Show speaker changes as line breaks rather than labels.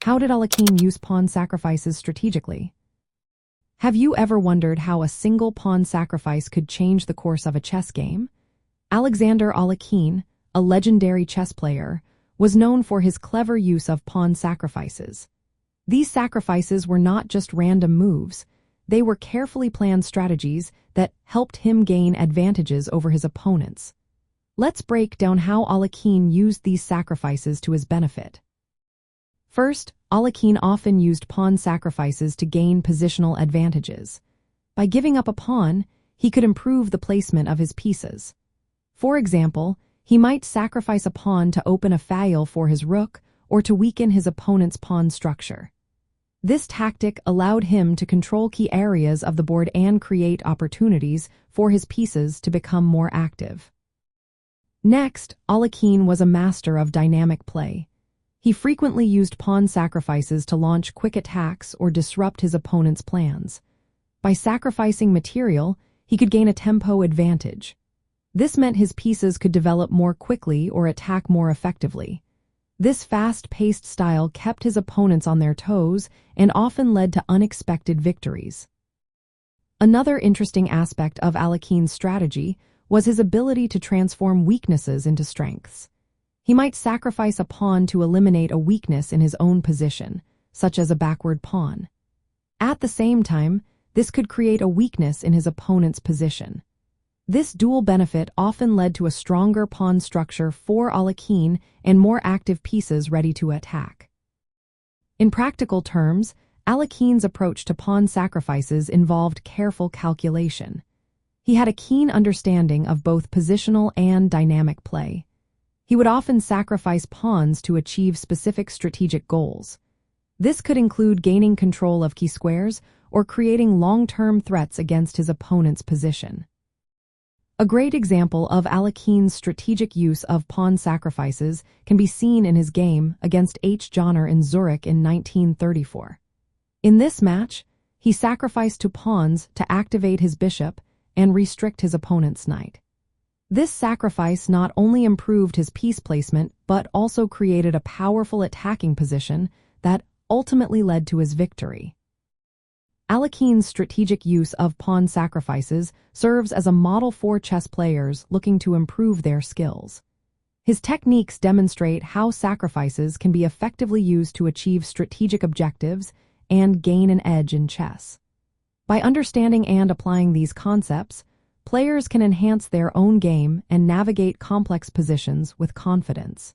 How did Alekhine use pawn sacrifices strategically? Have you ever wondered how a single pawn sacrifice could change the course of a chess game? Alexander Alekhine, a legendary chess player, was known for his clever use of pawn sacrifices. These sacrifices were not just random moves, they were carefully planned strategies that helped him gain advantages over his opponents. Let's break down how Alekhine used these sacrifices to his benefit. First, Alekhine often used pawn sacrifices to gain positional advantages. By giving up a pawn, he could improve the placement of his pieces. For example, he might sacrifice a pawn to open a file for his rook or to weaken his opponent's pawn structure. This tactic allowed him to control key areas of the board and create opportunities for his pieces to become more active. Next, Alekhine was a master of dynamic play. He frequently used pawn sacrifices to launch quick attacks or disrupt his opponent's plans. By sacrificing material, he could gain a tempo advantage. This meant his pieces could develop more quickly or attack more effectively. This fast-paced style kept his opponents on their toes and often led to unexpected victories. Another interesting aspect of Alekhine's strategy was his ability to transform weaknesses into strengths. He might sacrifice a pawn to eliminate a weakness in his own position, such as a backward pawn. At the same time, this could create a weakness in his opponent's position. This dual benefit often led to a stronger pawn structure for Alekhine and more active pieces ready to attack. In practical terms, Alekhine's approach to pawn sacrifices involved careful calculation. He had a keen understanding of both positional and dynamic play. He would often sacrifice pawns to achieve specific strategic goals. This could include gaining control of key squares or creating long-term threats against his opponent's position. A great example of Alekhine's strategic use of pawn sacrifices can be seen in his game against H. Jonner in Zurich in 1934. In this match, he sacrificed two pawns to activate his bishop and restrict his opponent's knight. This sacrifice not only improved his piece placement, but also created a powerful attacking position that ultimately led to his victory. Alekhine's strategic use of pawn sacrifices serves as a model for chess players looking to improve their skills. His techniques demonstrate how sacrifices can be effectively used to achieve strategic objectives and gain an edge in chess. By understanding and applying these concepts, players can enhance their own game and navigate complex positions with confidence.